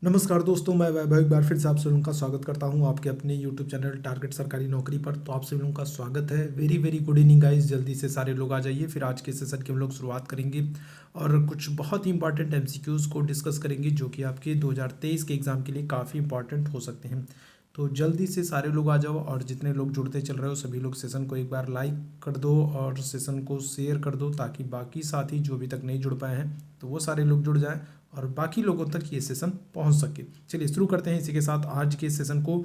नमस्कार दोस्तों, मैं वैभव एक बार फिर से आप सभी लोगों का स्वागत करता हूं आपके अपने यूट्यूब चैनल टारगेट सरकारी नौकरी पर। तो आप सभी लोगों का स्वागत है। Very very good evening guys. जल्दी से सारे लोग आ जाइए। फिर आज के सेशन की हम लोग शुरुआत करेंगे और कुछ बहुत ही इंपॉर्टेंट एमसीक्यूज़ को डिस्कस करेंगे जो कि आपके 2023 के एग्ज़ाम के लिए काफ़ी इंपॉर्टेंट हो सकते हैं। तो जल्दी से सारे लोग आ जाओ और जितने लोग जुड़ते चल रहे हो सभी लोग सेशन को एक बार लाइक कर दो और सेशन को शेयर कर दो ताकि बाकी साथी जो अभी तक नहीं जुड़ पाए हैं तो वो सारे लोग जुड़ जाएं और बाकी लोगों तक ये सेशन पहुंच सके। चलिए शुरू करते हैं इसी के साथ आज के सेशन को।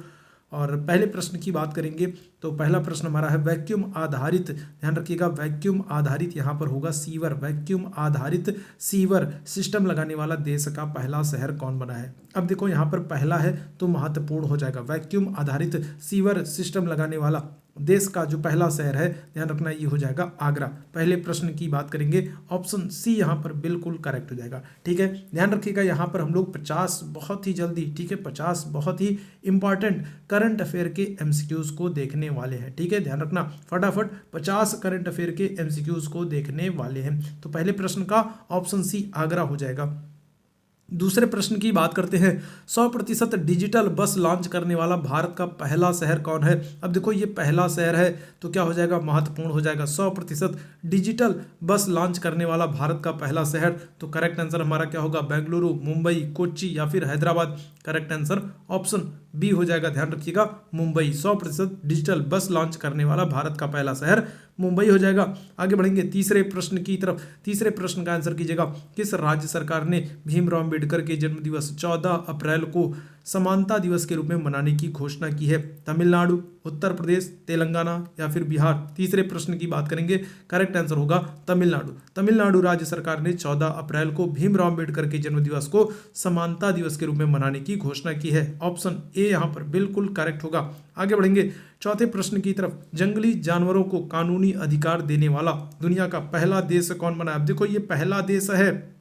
और पहले प्रश्न की बात करेंगे तो पहला प्रश्न हमारा है वैक्यूम आधारित, ध्यान रखिएगा वैक्यूम आधारित यहाँ पर होगा सीवर, वैक्यूम आधारित सीवर सिस्टम लगाने वाला देश का पहला शहर कौन बना है। अब देखो यहाँ पर पहला है तो महत्वपूर्ण हो जाएगा। वैक्यूम आधारित सीवर सिस्टम लगाने वाला देश का जो पहला शहर है, ध्यान रखना ये हो जाएगा आगरा। पहले प्रश्न की बात करेंगे, ऑप्शन सी यहाँ पर बिल्कुल करेक्ट हो जाएगा। ठीक है, ध्यान रखिएगा यहाँ पर हम लोग 50 बहुत ही जल्दी, ठीक है 50 बहुत ही इंपॉर्टेंट करंट अफेयर के एमसीक्यूज को देखने वाले हैं। ठीक है, ध्यान रखना फटाफट 50 करंट अफेयर के एमसीक्यूज को देखने वाले हैं। तो पहले प्रश्न का ऑप्शन सी आगरा हो जाएगा। दूसरे प्रश्न की बात करते हैं, 100% डिजिटल बस लॉन्च करने वाला भारत का पहला शहर कौन है। अब देखो ये पहला शहर है तो क्या हो जाएगा, महत्वपूर्ण हो जाएगा। 100% डिजिटल बस लॉन्च करने वाला भारत का पहला शहर, तो करेक्ट आंसर हमारा क्या होगा, बेंगलुरु, मुंबई, कोच्चि या फिर Hyderabad. Correct answer option B हो जाएगा। ध्यान रखिएगा मुंबई, 100% डिजिटल बस लॉन्च करने वाला भारत का पहला शहर मुंबई हो जाएगा। आगे बढ़ेंगे तीसरे प्रश्न की तरफ। तीसरे प्रश्न का आंसर कीजिएगा, किस राज्य सरकार ने भीमराव अंबेडकर के जन्म दिवस 14 अप्रैल को समानता दिवस के रूप में मनाने की घोषणा की है। तमिलनाडु, उत्तर प्रदेश, तेलंगाना या फिर बिहार। तीसरे प्रश्न की बात करेंगे, करेक्ट आंसर होगा तमिलनाडु। तमिलनाडु राज्य सरकार ने 14 अप्रैल को भीमराव अंबेडकर के जन्म दिवस को समानता दिवस के रूप में मनाने की घोषणा की है। ऑप्शन ए यहाँ पर बिल्कुल करेक्ट होगा। आगे बढ़ेंगे चौथे प्रश्न की तरफ, जंगली जानवरों को कानूनी अधिकार देने वाला दुनिया का पहला देश कौन बना है। अब देखो ये पहला देश है,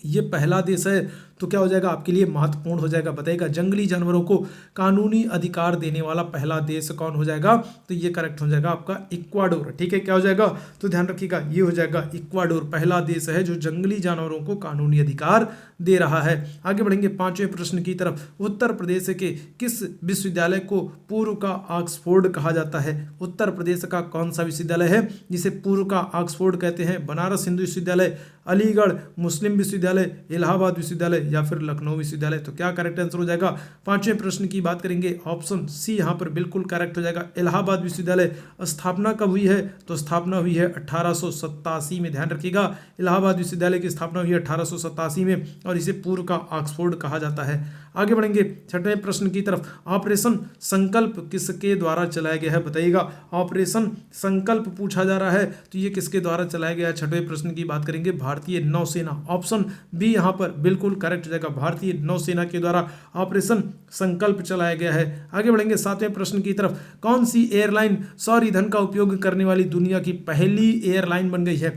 ये पहला देश है तो क्या हो जाएगा आपके लिए, महत्वपूर्ण हो जाएगा। बताइएगा जंगली जानवरों को कानूनी अधिकार देने वाला पहला देश कौन हो जाएगा, तो ये करेक्ट हो जाएगा आपका इक्वाडोर। ठीक है, क्या हो जाएगा, तो ध्यान रखिएगा ये हो जाएगा इक्वाडोर, पहला देश है जो जंगली जानवरों को कानूनी अधिकार दे रहा है। आगे बढ़ेंगे पांचवें प्रश्न की तरफ, उत्तर प्रदेश के किस विश्वविद्यालय को पूर्व का ऑक्सफोर्ड कहा जाता है। उत्तर प्रदेश का कौन सा विश्वविद्यालय है जिसे पूर्व का ऑक्सफोर्ड कहते हैं। बनारस हिंदू विश्वविद्यालय, अलीगढ़ मुस्लिम विश्वविद्यालय, इलाहाबाद विश्वविद्यालय या फिर लखनऊ विश्वविद्यालय। तो क्या करेक्ट आंसर हो जाएगा। पांचवें प्रश्न की बात करेंगे, ऑप्शन सी यहाँ पर बिल्कुल करेक्ट हो जाएगा। इलाहाबाद विश्वविद्यालय स्थापना कब हुई है, तो स्थापना हुई है 1887 में। ध्यान रखिएगा इलाहाबाद विश्वविद्यालय की स्थापना हुई है 1887 में और इसे पूर्व का ऑक्सफोर्ड कहा जाता है। आगे बढ़ेंगे छठवें प्रश्न की तरफ, ऑपरेशन संकल्प किसके द्वारा चलाया गया है। बताइएगा ऑपरेशन संकल्प पूछा जा रहा है तो ये किसके द्वारा चलाया गया है। छठवें प्रश्न की बात करेंगे, भारतीय नौसेना। ऑप्शन बी यहाँ पर बिल्कुल करेक्ट हो जाएगा, भारतीय नौसेना के द्वारा ऑपरेशन संकल्प चलाया गया है। आगे बढ़ेंगे सातवें प्रश्न की तरफ, कौन सी एयरलाइन सौर ईंधन का उपयोग करने वाली दुनिया की पहली एयरलाइन बन गई है।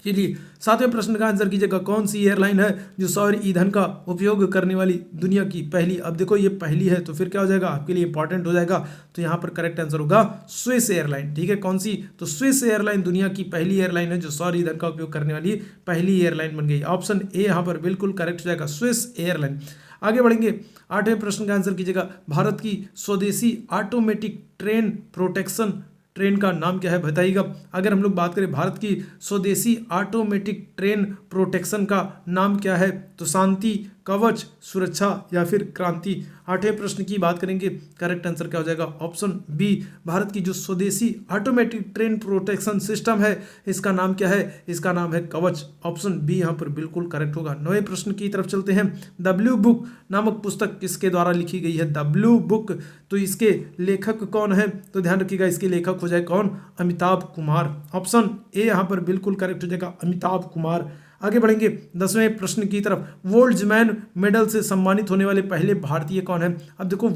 चलिए सातवें प्रश्न का आंसर कीजिएगा, कौन सी एयरलाइन है जो सौर ईंधन का उपयोग करने वाली दुनिया की पहली। अब देखो ये पहली है तो फिर क्या हो जाएगा आपके लिए इंपॉर्टेंट हो जाएगा, तो यहाँ पर करेक्ट आंसर होगा स्विस एयरलाइन। ठीक है, कौन सी, तो स्विस एयरलाइन दुनिया की पहली एयरलाइन है जो सौर ईंधन का उपयोग करने वाली पहली एयरलाइन बन गई। ऑप्शन ए यहाँ पर बिल्कुल करेक्ट हो जाएगा, स्विस एयरलाइन। आगे बढ़ेंगे आठवें प्रश्न का आंसर कीजिएगा, भारत की स्वदेशी ऑटोमेटिक ट्रेन प्रोटेक्शन ट्रेन का नाम क्या है। बताइएगा अगर हम लोग बात करें भारत की स्वदेशी ऑटोमेटिक ट्रेन प्रोटेक्शन का नाम क्या है, तो शांति, कवच, सुरक्षा या फिर क्रांति। आठवें प्रश्न की बात करेंगे, करेक्ट आंसर क्या हो जाएगा, ऑप्शन बी, भारत की जो स्वदेशी ऑटोमेटिक ट्रेन प्रोटेक्शन सिस्टम है इसका नाम क्या है, इसका नाम है कवच। ऑप्शन बी यहाँ पर बिल्कुल करेक्ट होगा। नवे प्रश्न की तरफ चलते हैं, द ब्लू बुक नामक पुस्तक किसके द्वारा लिखी गई है। द ब्लू बुक, तो इसके लेखक कौन है, तो ध्यान रखिएगा इसके लेखक हो जाए कौन, अमिताभ कुमार। ऑप्शन ए यहाँ पर बिल्कुल करेक्ट हो जाएगा, अमिताभ कुमार। आगे बढ़ेंगे 10वें प्रश्न की तरफ, वोल्ट्जमैन मेडल से सम्मानित होने वाले पहले भारतीय कौन है। अब देखो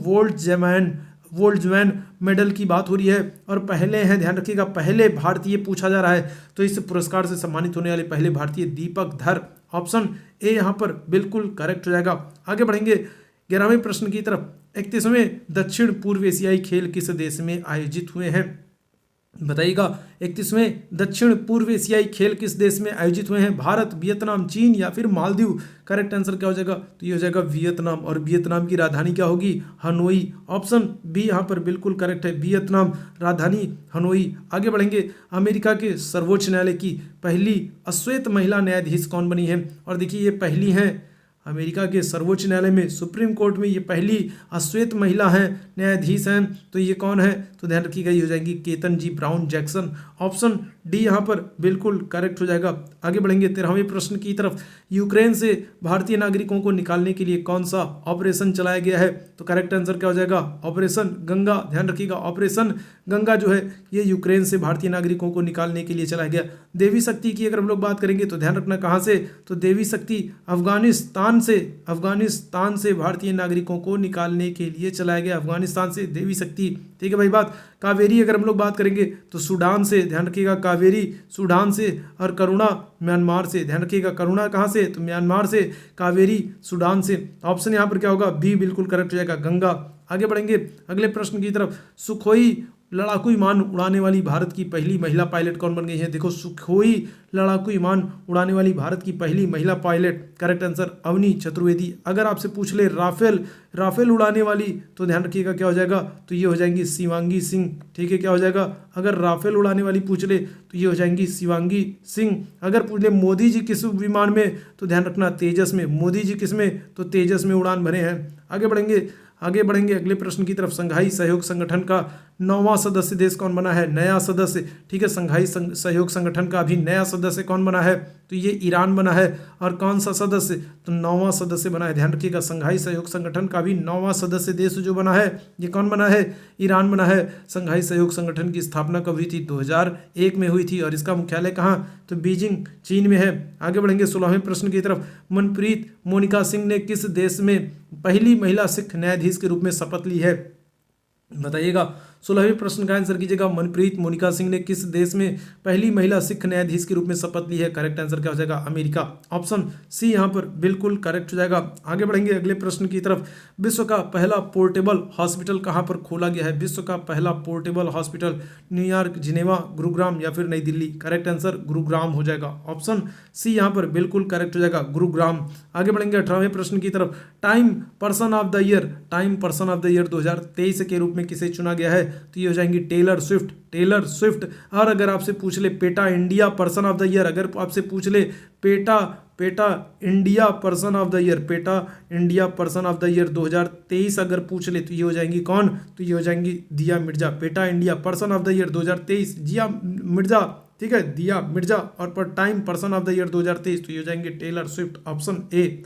वोल्ट्जमैन मेडल की बात हो रही है और पहले हैं, ध्यान रखिएगा पहले भारतीय पूछा जा रहा है, तो इस पुरस्कार से सम्मानित होने वाले पहले भारतीय दीपक धर। ऑप्शन ए यहाँ पर बिल्कुल करेक्ट हो जाएगा। आगे बढ़ेंगे 11वें प्रश्न की तरफ, 31वें दक्षिण पूर्व एशियाई खेल किस देश में आयोजित हुए हैं। बताइएगा 31वें दक्षिण पूर्व एशियाई खेल किस देश में आयोजित हुए हैं? भारत, वियतनाम, चीन या फिर मालदीव? करेक्ट आंसर क्या हो जाएगा? तो ये हो जाएगा वियतनाम। और वियतनाम की राजधानी क्या होगी? हनोई। ऑप्शन बी यहाँ पर बिल्कुल करेक्ट है, वियतनाम, राजधानी हनोई। आगे बढ़ेंगे, अमेरिका के सर्वोच्च न्यायालय की पहली अश्वेत महिला न्यायाधीश कौन बनी है? और देखिए ये पहली हैं अमेरिका के सर्वोच्च न्यायालय में, सुप्रीम कोर्ट में ये पहली अश्वेत महिला हैं, न्यायाधीश हैं। तो ये कौन है? तो ध्यान रखिएगा ये हो जाएंगी केतन जी ब्राउन जैक्सन। ऑप्शन डी यहाँ पर बिल्कुल करेक्ट हो जाएगा। आगे बढ़ेंगे 13वें प्रश्न की तरफ। यूक्रेन से भारतीय नागरिकों को निकालने के लिए कौन सा ऑपरेशन चलाया गया है? तो करेक्ट आंसर क्या हो जाएगा? ऑपरेशन गंगा। ध्यान रखिएगा ऑपरेशन गंगा जो है ये यूक्रेन से भारतीय नागरिकों को निकालने के लिए चलाया गया। देवी शक्ति की अगर हम लोग बात करेंगे तो ध्यान रखना कहाँ से? तो देवी शक्ति अफगानिस्तान से भारतीय नागरिकों को निकालने के लिए चलाया गया। अफगानिस्तान से देवी शक्ति, ठीक है भाई बात। कावेरी अगर हम लोग बात करेंगे तो सूडान से, ध्यान रखिएगा कावेरी सूडान से। और करुणा म्यांमार से, ध्यान रखिएगा करुणा कहाँ से? तो म्यांमार से। कावेरी सूडान से। ऑप्शन यहाँ पर क्या होगा? बी बिल्कुल करेक्ट हो जाएगा, गंगा। आगे बढ़ेंगे अगले प्रश्न की तरफ। सुखोई लड़ाकू विमान उड़ाने वाली भारत की पहली महिला पायलट कौन बन गई है? देखो सुखोई लड़ाकू विमान उड़ाने वाली भारत की पहली महिला pilot, correct answer Avani Chaturvedi. अगर आपसे पूछ ले राफेल उड़ाने वाली, तो ध्यान रखिएगा क्या हो जाएगा? तो ये हो जाएंगी शिवांगी सिंह, ठीक है। क्या हो जाएगा? अगर राफेल उड़ाने वाली पूछ ले तो ये हो जाएंगी शिवांगी सिंह। अगर पूछ ले मोदी जी किस विमान में, तो ध्यान रखना तेजस में। मोदी जी किस में? तो तेजस में उड़ान भरे हैं। आगे बढ़ेंगे अगले प्रश्न की तरफ। संघाई सहयोग संगठन का 9वां सदस्य देश कौन बना है? नया सदस्य, ठीक है। संघाई सहयोग संगठन का अभी नया सदस्य कौन बना है? तो ये ईरान बना है। और कौन सा सदस्य? तो 9वां सदस्य बना है। ध्यान रखिएगा संघाई सहयोग संगठन का भी 9वां सदस्य देश जो बना है ये कौन बना है? ईरान बना है। संघाई सहयोग संगठन की स्थापना कब हुई थी? 2001 में हुई थी। और इसका मुख्यालय कहाँ? तो बीजिंग चीन में है। आगे बढ़ेंगे 16वें प्रश्न की तरफ। मनप्रीत मोनिका सिंह ने किस देश में पहली महिला सिख न्यायाधीश के रूप में शपथ ली है? बताइएगा 16वें प्रश्न का आंसर कीजिएगा। मनप्रीत मोनिका सिंह ने किस देश में पहली महिला सिख न्यायाधीश के रूप में शपथ ली है? करेक्ट आंसर क्या हो जाएगा? अमेरिका। ऑप्शन सी यहाँ पर बिल्कुल करेक्ट हो जाएगा। आगे बढ़ेंगे अगले प्रश्न की तरफ। विश्व का पहला पोर्टेबल हॉस्पिटल कहाँ पर खोला गया है? विश्व का पहला portable hospital New York, Geneva, Gurugram या फिर नई दिल्ली? करेक्ट आंसर गुरुग्राम हो जाएगा। ऑप्शन सी यहाँ पर बिल्कुल करेक्ट हो जाएगा, गुरुग्राम। आगे बढ़ेंगे 18वें प्रश्न की तरफ। Time person of the year 2023 के रूप में किसे चुना गया है? तो ये हो जाएंगी टेलर स्विफ्ट। और अगर आपसे पूछ ले PETA India person of the year, अगर आपसे पूछ ले PETA India person of the year 2023 अगर पूछ ले तो ये हो जाएंगी कौन? तो ये हो जाएंगी दिया Mirza. PETA India person of the year 2023 दिया मिर्जा, ठीक है, दिया मिर्जा। और पर time person of the year 2023 तो ये हो जाएंगे टेलर स्विफ्ट, ऑप्शन ए।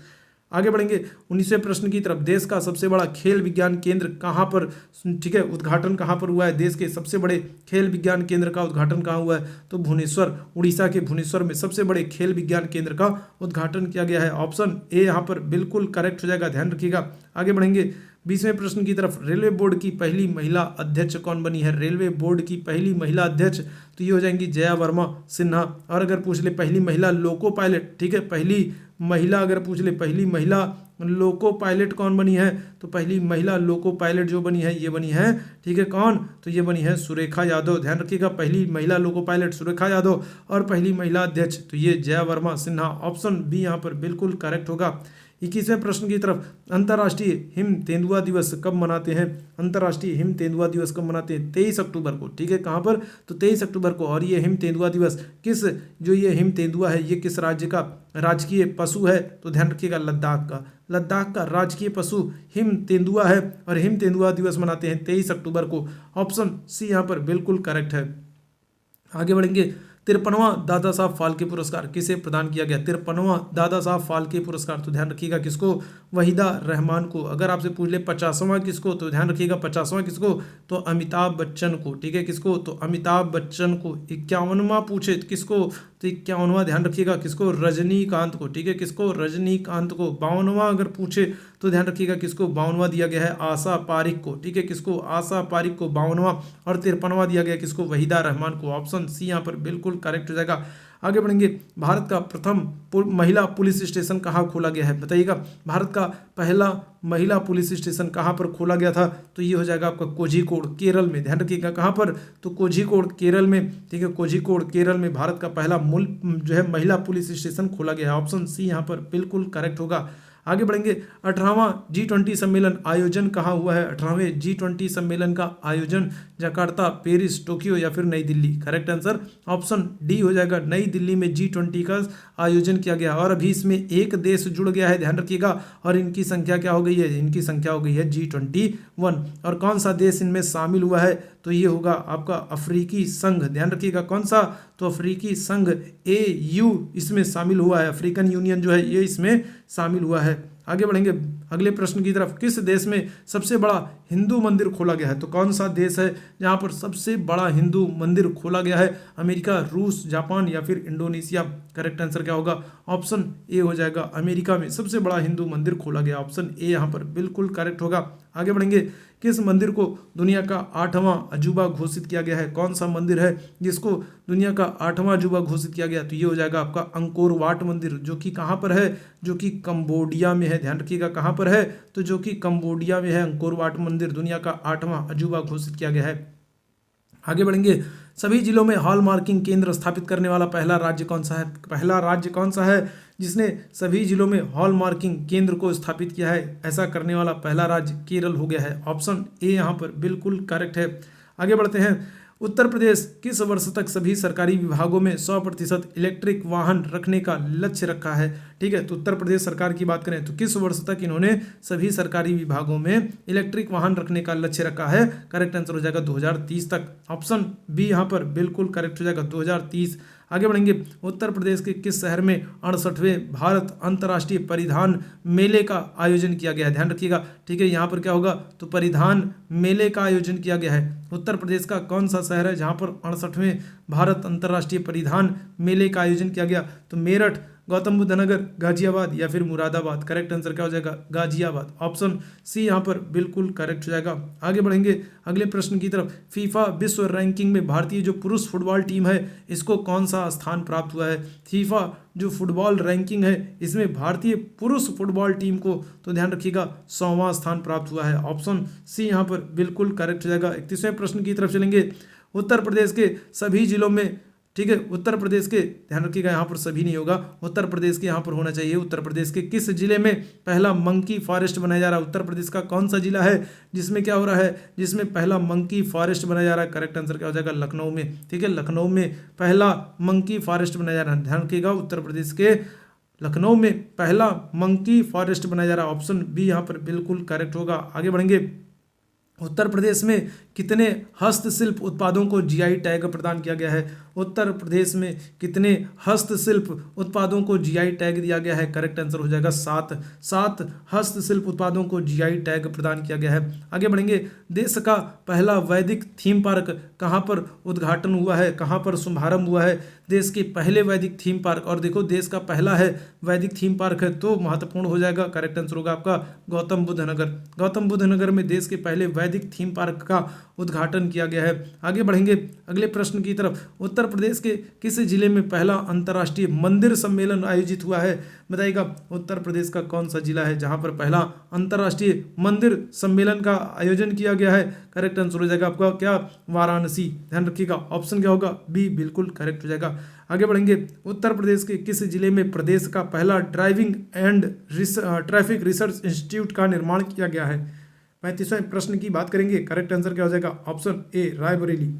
आगे बढ़ेंगे 19वें प्रश्न की तरफ। देश का सबसे बड़ा खेल विज्ञान केंद्र कहाँ पर, ठीक है, उद्घाटन कहाँ पर हुआ है? देश के सबसे बड़े खेल विज्ञान केंद्र का उद्घाटन कहाँ हुआ है? तो भुवनेश्वर, उड़ीसा के भुवनेश्वर में सबसे बड़े खेल विज्ञान केंद्र का उद्घाटन किया गया है। ऑप्शन ए यहाँ पर बिल्कुल करेक्ट हो जाएगा, ध्यान रखिएगा। आगे बढ़ेंगे 20वें प्रश्न की तरफ। रेलवे बोर्ड की पहली महिला अध्यक्ष कौन बनी है? रेलवे बोर्ड की पहली महिला अध्यक्ष तो ये हो जाएंगी जया वर्मा सिन्हा। और अगर पूछ ले पहली महिला लोको पायलट, ठीक है, पहली महिला अगर पूछ ले पहली महिला लोको पायलट कौन बनी है? तो पहली महिला लोको पायलट जो बनी है ये बनी है, ठीक है, कौन? तो ये बनी है सुरेखा यादव। ध्यान रखिएगा पहली महिला लोको पायलट सुरेखा यादव। और पहली महिला अध्यक्ष तो ये जया वर्मा सिन्हा। ऑप्शन बी यहाँ पर बिल्कुल करेक्ट होगा। 21वें प्रश्न की तरफ। अंतर्राष्ट्रीय हिम तेंदुआ दिवस कब मनाते हैं? अंतर्राष्ट्रीय हिम तेंदुआ दिवस कब मनाते हैं? 23 अक्टूबर को, ठीक है। कहाँ पर? तो 23 अक्टूबर को। और ये हिम तेंदुआ दिवस किस, जो ये हिम तेंदुआ है ये किस राज्य का राजकीय पशु है? तो ध्यान रखिएगा लद्दाख का राजकीय पशु हिम तेंदुआ है। और हिम तेंदुआ दिवस मनाते हैं 23 अक्टूबर को। ऑप्शन सी यहाँ पर बिल्कुल करेक्ट है। आगे बढ़ेंगे 53वां दादा साहब फाल्के पुरस्कार किसे प्रदान किया गया? 53वां दादा साहब फाल्के पुरस्कार तो ध्यान रखिएगा किसको? वहीदा रहमान को। अगर आपसे पूछ ले 50वां किसको? तो ध्यान रखिएगा 50वां किसको? तो अमिताभ बच्चन को, ठीक है, किसको? तो अमिताभ बच्चन को। 51वां पूछे तो किसको? तो 51वां ध्यान रखिएगा किसको? रजनीकांत को, ठीक है, किसको? रजनीकांत को। 52वां अगर पूछे तो ध्यान रखिएगा किसको? 52वां दिया गया है आशा पारिक को, ठीक है, किसको? आशा पारिक को 52वां। और 53वां दिया गया किसको? वहीदा रहमान को। ऑप्शन सी यहाँ पर बिल्कुल करेक्ट हो जाएगा। आगे बढ़ेंगे, भारत का प्रथम महिला पुलिस स्टेशन कहाँ खोला गया है, बताइएगा। भारत का पहला महिला पुलिस स्टेशन कहाँ पर खोला गया था, तो ये हो जाएगा आपका कोझिकोड केरल में। ध्यान रखिएगा कहाँ पर, तो कोझिकोड केरल में, ठीक है। कोझिकोड केरल में भारत का पहला मूल जो है महिला पुलिस स्टेशन खोला गया है। ऑप्शन सी यहाँ पर बिल्कुल करेक्ट होगा। आगे बढ़ेंगे, 18वां G20 सम्मेलन आयोजन कहाँ हुआ है। 18वें G20 सम्मेलन का आयोजन जकार्ता, पेरिस, टोक्यो या फिर नई Delhi. Correct answer option D हो जाएगा, नई दिल्ली में G20 का आयोजन किया गया। और अभी इसमें एक देश जुड़ गया है, ध्यान रखिएगा, और इनकी संख्या क्या हो गई है, इनकी संख्या हो गई है G21। और कौन सा देश इनमें शामिल हुआ है, तो ये होगा आपका अफ्रीकी संघ। ध्यान रखिएगा कौन सा, तो अफ्रीकी संघ AU इसमें शामिल हुआ है। अफ्रीकन यूनियन जो है ये इसमें शामिल हुआ है। आगे बढ़ेंगे अगले प्रश्न की तरफ, किस देश में सबसे बड़ा हिंदू मंदिर खोला गया है, तो कौन सा देश है जहां पर सबसे बड़ा हिंदू मंदिर खोला गया है। अमेरिका, रूस, जापान या फिर इंडोनेशिया। करेक्ट आंसर क्या होगा, ऑप्शन ए हो जाएगा, अमेरिका में सबसे बड़ा हिंदू मंदिर खोला गया। ऑप्शन ए यहाँ पर बिल्कुल करेक्ट होगा। आगे बढ़ेंगे, किस मंदिर को दुनिया का 8वां अजूबा घोषित किया गया है, कौन सा मंदिर है जिसको दुनिया का 8वां अजूबा घोषित किया गया, तो ये हो जाएगा आपका अंकोर वाट मंदिर, जो कि कहाँ पर है, जो कि कंबोडिया में है। ध्यान रखिएगा कहाँ पर है, तो जो कि कंबोडिया में है। अंकोर वाट मंदिर दुनिया का 8वां अजूबा घोषित किया गया है। आगे बढ़ेंगे, सभी जिलों में हॉल मार्किंग केंद्र स्थापित करने वाला पहला राज्य कौन सा है। पहला राज्य कौन सा है जिसने सभी जिलों में हॉल मार्किंग केंद्र को स्थापित किया है, ऐसा करने वाला पहला राज्य केरल हो गया है। ऑप्शन ए यहाँ पर बिल्कुल करेक्ट है। आगे बढ़ते हैं, उत्तर प्रदेश किस वर्ष तक सभी सरकारी विभागों में 100% इलेक्ट्रिक वाहन रखने का लक्ष्य रखा है। ठीक है, तो उत्तर प्रदेश सरकार की बात करें तो किस वर्ष तक इन्होंने सभी सरकारी विभागों में इलेक्ट्रिक वाहन रखने का लक्ष्य रखा है। करेक्ट आंसर हो जाएगा 2030 तक। ऑप्शन बी यहाँ पर बिल्कुल करेक्ट हो जाएगा, 2030। आगे बढ़ेंगे, उत्तर प्रदेश के किस शहर में 68वें भारत अंतर्राष्ट्रीय परिधान मेले का आयोजन किया गया है। ध्यान रखिएगा, ठीक है, यहाँ पर क्या होगा, तो परिधान मेले का आयोजन किया गया है। उत्तर प्रदेश का कौन सा शहर है जहाँ पर 68वें भारत अंतर्राष्ट्रीय परिधान मेले का आयोजन किया गया, तो मेरठ, गौतम बुद्ध नगर, गाजियाबाद या फिर मुरादाबाद। करेक्ट आंसर क्या हो जाएगा, गाजियाबाद। ऑप्शन सी यहाँ पर बिल्कुल करेक्ट हो जाएगा। आगे बढ़ेंगे अगले प्रश्न की तरफ, फीफा विश्व रैंकिंग में भारतीय जो पुरुष फुटबॉल टीम है इसको कौन सा स्थान प्राप्त हुआ है। फीफा जो फुटबॉल रैंकिंग है इसमें भारतीय पुरुष फुटबॉल टीम को, तो ध्यान रखिएगा, 100वां स्थान प्राप्त हुआ है। ऑप्शन सी यहाँ पर बिल्कुल करेक्ट हो जाएगा। 31वें प्रश्न की तरफ चलेंगे, उत्तर प्रदेश के सभी जिलों में, ठीक है, उत्तर प्रदेश के, ध्यान रखिएगा यहाँ पर सभी नहीं होगा, उत्तर प्रदेश के यहाँ पर होना चाहिए। उत्तर प्रदेश के किस जिले में पहला मंकी फॉरेस्ट बनाया जा रहा है। उत्तर प्रदेश का कौन सा जिला है जिसमें क्या हो रहा है, जिसमें पहला मंकी फॉरेस्ट बनाया जा रहा है। करेक्ट आंसर क्या हो जाएगा, लखनऊ में। ठीक है, लखनऊ में पहला मंकी फॉरेस्ट बनाया जा रहा है। ध्यान रखिएगा, उत्तर प्रदेश के लखनऊ में पहला मंकी फॉरेस्ट बनाया जा रहा है। ऑप्शन बी यहाँ पर बिल्कुल करेक्ट होगा। आगे बढ़ेंगे, उत्तर प्रदेश में कितने हस्तशिल्प उत्पादों को जीआई टैग प्रदान किया गया है। उत्तर प्रदेश में कितने हस्तशिल्प उत्पादों को जीआई टैग दिया गया है। करेक्ट आंसर हो जाएगा 7 हस्तशिल्प उत्पादों को जीआई टैग प्रदान किया गया है। आगे बढ़ेंगे, देश का पहला वैदिक थीम पार्क कहाँ पर उद्घाटन हुआ है, कहाँ पर शुभारंभ हुआ है। देश के पहले वैदिक थीम पार्क, और देखो देश का पहला है वैदिक थीम पार्क है तो महत्वपूर्ण हो जाएगा। करेक्ट आंसर होगा आपका गौतम बुद्ध नगर। गौतम बुद्ध नगर में देश के पहले वैदिक थीम पार्क का उद्घाटन किया गया है। आगे बढ़ेंगे अगले प्रश्न की तरफ, उत्तर प्रदेश के किस जिले में पहला अंतर्राष्ट्रीय मंदिर सम्मेलन आयोजित हुआ है। बताइएगा, उत्तर प्रदेश का कौन सा जिला है जहां पर पहला अंतर्राष्ट्रीय मंदिर सम्मेलन का आयोजन किया गया है। करेक्ट आंसर हो जाएगा आपका क्या, वाराणसी। ध्यान रखिएगा, ऑप्शन क्या होगा, बी बिल्कुल करेक्ट हो जाएगा। आगे बढ़ेंगे, उत्तर प्रदेश के किस जिले में प्रदेश का पहला driving and traffic research institute का निर्माण किया गया है। 35वें प्रश्न की बात करेंगे। करेक्ट आंसर क्या हो जाएगा, ऑप्शन ए रायबरेली।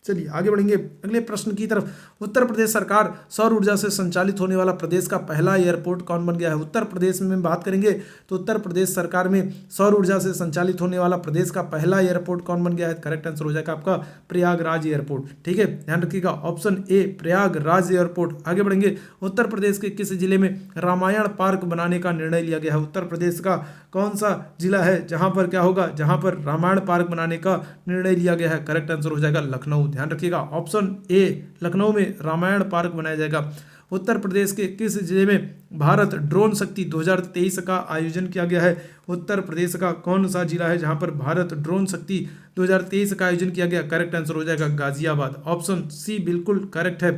चलिए आगे बढ़ेंगे अगले प्रश्न की तरफ, उत्तर प्रदेश सरकार सौर ऊर्जा से संचालित होने वाला प्रदेश का पहला एयरपोर्ट कौन बन गया है। उत्तर प्रदेश में बात करेंगे तो उत्तर प्रदेश सरकार में सौर ऊर्जा से संचालित होने वाला प्रदेश का पहला एयरपोर्ट कौन बन गया है। करेक्ट आंसर हो जाएगा आपका प्रयागराज एयरपोर्ट। ठीक है, ध्यान रखिएगा, ऑप्शन ए प्रयागराज एयरपोर्ट। आगे बढ़ेंगे, उत्तर प्रदेश के किस जिले में रामायण पार्क बनाने का निर्णय लिया गया है। उत्तर प्रदेश का कौन सा जिला है जहां पर क्या होगा, जहां पर रामायण पार्क बनाने का निर्णय लिया गया है। करेक्ट आंसर हो जाएगा लखनऊ। ध्यान रखिएगा, ऑप्शन ए लखनऊ में रामायण पार्क बनाया जाएगा। उत्तर प्रदेश के किस जिले में भारत ड्रोन शक्ति 2023 का आयोजन किया गया है। उत्तर प्रदेश का कौन सा जिला है जहां पर भारत ड्रोन शक्ति 2023 का आयोजन किया गया। करेक्ट आंसर हो जाएगा गाजियाबाद। ऑप्शन सी बिल्कुल करेक्ट है।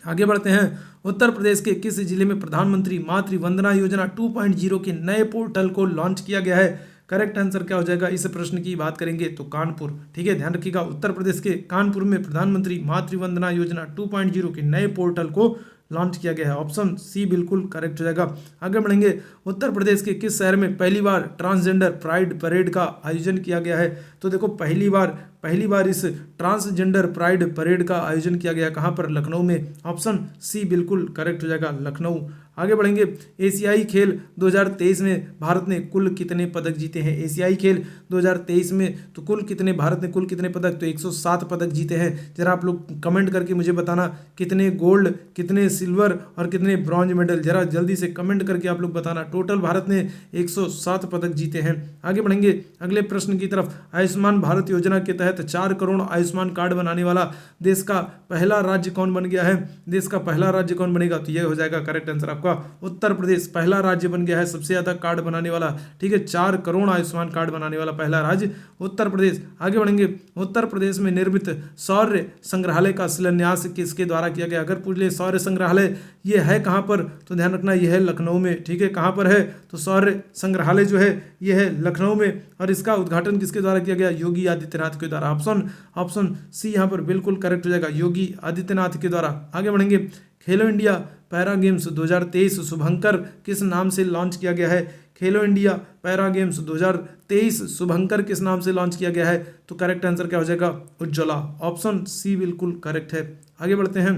आगे बढ़ते हैं। उत्तर प्रदेश के किस जिले में प्रधानमंत्री मातृ वंदना योजना 2.0 के नए पोर्टल को लॉन्च किया गया है? करेक्ट आंसर क्या हो जाएगा? इस प्रश्न की बात करेंगे तो कानपुर। ठीक है, ध्यान रखिएगा, उत्तर प्रदेश के कानपुर में प्रधानमंत्री मातृ वंदना योजना 2.0 के नए पोर्टल को लॉन्च किया गया है। ऑप्शन सी बिल्कुल करेक्ट हो जाएगा। आगे बढ़ेंगे। उत्तर प्रदेश के किस शहर में पहली बार ट्रांसजेंडर प्राइड परेड का आयोजन किया गया है? तो देखो, पहली बार इस ट्रांसजेंडर प्राइड परेड का आयोजन किया गया। कहाँ पर? लखनऊ में। ऑप्शन सी बिल्कुल करेक्ट हो जाएगा, लखनऊ। आगे बढ़ेंगे। एशियाई खेल 2023 में भारत ने कुल कितने पदक जीते हैं? एशियाई खेल 2023 में तो भारत ने कुल कितने पदक? तो 107 पदक जीते हैं। जरा आप लोग कमेंट करके मुझे बताना, कितने गोल्ड, कितने सिल्वर और कितने ब्रॉन्ज मेडल, जरा जल्दी से कमेंट करके आप लोग बताना। टोटल भारत ने 107 पदक जीते हैं। आगे बढ़ेंगे अगले प्रश्न की तरफ। आयुष्मान भारत योजना के तहत 4 करोड़ आयुष्मान कार्ड बनाने वाला देश का पहला राज्य कौन बन गया है? देश का पहला राज्य कौन बनेगा? तो यह हो जाएगा करेक्ट आंसर आपका उत्तर प्रदेश पहला राज्य बन गया है, सबसे ज्यादा कार्ड बनाने वाला। ठीक है, 4 करोड़ आयुष्मान कार्ड बनाने वाला पहला राज्य उत्तर प्रदेश। आगे बढ़ेंगे। उत्तर प्रदेश में निर्मित सौर्य संग्रहालय का शिलान्यास किसके द्वारा किया गया? अगर पूछ ले सौर्य संग्रहालय ये है कहाँ पर, तो ध्यान रखना ये है लखनऊ में। ठीक है, कहाँ पर है? तो सौर्य संग्रहालय जो है ये है लखनऊ में। और इसका उद्घाटन किसके द्वारा किया गया? योगी आदित्यनाथ के द्वारा। ऑप्शन सी यहाँ पर बिल्कुल करेक्ट हो जाएगा, योगी आदित्यनाथ के द्वारा। आगे बढ़ेंगे। खेलो इंडिया पैरा गेम्स 2023 शुभंकर किस नाम से लॉन्च किया गया है? खेलो इंडिया पैरा गेम्स 2023 शुभंकर किस नाम से लॉन्च किया गया है? तो करेक्ट आंसर क्या हो जाएगा? उज्ज्वला। ऑप्शन सी बिल्कुल करेक्ट है। आगे बढ़ते हैं।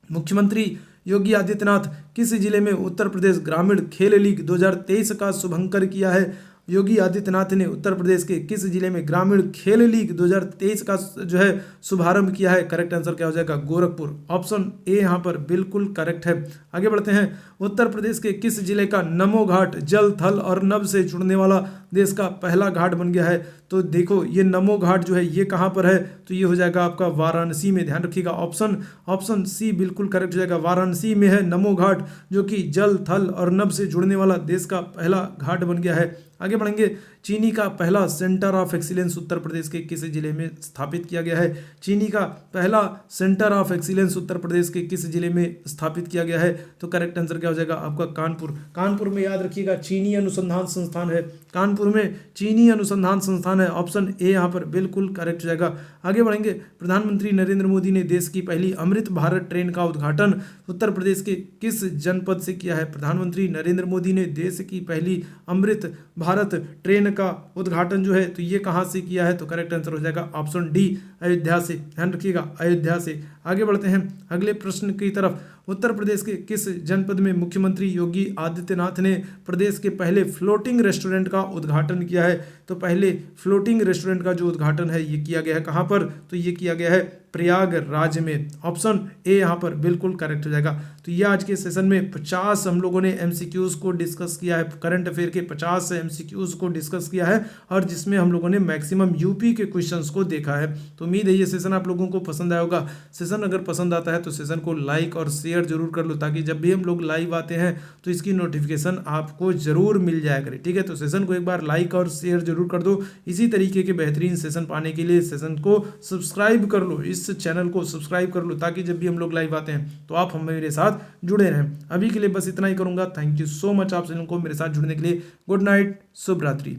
मुख्यमंत्री योगी आदित्यनाथ किस जिले में उत्तर प्रदेश ग्रामीण खेल लीग 2023 का शुभंकर किया है? योगी आदित्यनाथ ने उत्तर प्रदेश के किस जिले में ग्रामीण खेल लीग 2023 का जो है शुभारंभ किया है? करेक्ट आंसर क्या हो जाएगा? गोरखपुर। ऑप्शन ए यहाँ पर बिल्कुल करेक्ट है। आगे बढ़ते हैं। उत्तर प्रदेश के किस जिले का नमो घाट जल, थल और नभ से जुड़ने वाला देश का पहला घाट बन गया है? तो देखो, ये नमो घाट जो है ये कहाँ पर है? तो ये हो जाएगा आपका वाराणसी में। ध्यान रखिएगा, ऑप्शन सी बिल्कुल करेक्ट हो जाएगा। वाराणसी में है नमो घाट, जो कि जल, थल और नभ से जुड़ने वाला देश का पहला घाट बन गया है। आगे बढ़ेंगे। चीनी का पहला centre of excellence Uttar Pradesh के किस जिले में स्थापित किया गया है? चीनी का पहला centre of excellence Uttar Pradesh के किस जिले में स्थापित किया गया है? तो करेक्ट आंसर क्या हो जाएगा आपका? कानपुर। कानपुर में याद रखिएगा चीनी अनुसंधान संस्थान है। कानपुर में चीनी अनुसंधान संस्थान है। ऑप्शन ए यहाँ पर बिल्कुल करेक्ट हो जाएगा। आगे बढ़ेंगे। प्रधानमंत्री नरेंद्र मोदी ने देश की पहली अमृत भारत ट्रेन का उद्घाटन उत्तर प्रदेश के किस जनपद से किया है? प्रधानमंत्री नरेंद्र मोदी ने देश की पहली अमृत भारत ट्रेन का उद्घाटन जो है तो ये कहाँ से किया है? तो करेक्ट आंसर हो जाएगा ऑप्शन डी, अयोध्या से। ध्यान रखिएगा, अयोध्या से। आगे बढ़ते हैं अगले प्रश्न की तरफ। उत्तर प्रदेश के किस जनपद में मुख्यमंत्री योगी आदित्यनाथ ने प्रदेश के पहले फ्लोटिंग रेस्टोरेंट का उद्घाटन किया है? तो पहले फ्लोटिंग रेस्टोरेंट का जो उद्घाटन है ये किया गया है कहाँ पर? तो ये किया गया है प्रयागराज में। ऑप्शन ए यहाँ पर बिल्कुल करेक्ट हो जाएगा। तो ये आज के सेशन में 50 हम लोगों ने एमसीक्यूज को डिस्कस किया है, करंट अफेयर के 50 एमसीक्यूज को डिस्कस किया है, और जिसमें हम लोगों ने मैक्सिमम यूपी के क्वेश्चंस को देखा है। तो उम्मीद है ये सेशन आप लोगों को पसंद आया होगा। सेशन अगर पसंद आता है तो सेशन को लाइक और शेयर जरूर कर लो, ताकि जब भी हम लोग लाइव आते हैं तो इसकी नोटिफिकेशन आपको जरूर मिल जाया करे। ठीक है, तो सेशन को एक बार लाइक और शेयर जरूर कर दो। इसी तरीके के बेहतरीन सेशन पाने के लिए सेशन को सब्सक्राइब कर लो, इस चैनल को सब्सक्राइब कर लो, ताकि जब भी हम लोग लाइव आते हैं तो आप मेरे साथ जुड़े रहें। अभी के लिए बस इतना ही करूंगा। थैंक यू सो मच आप सभी को मेरे साथ जुड़ने के लिए। गुड नाइट, शुभ रात्रि।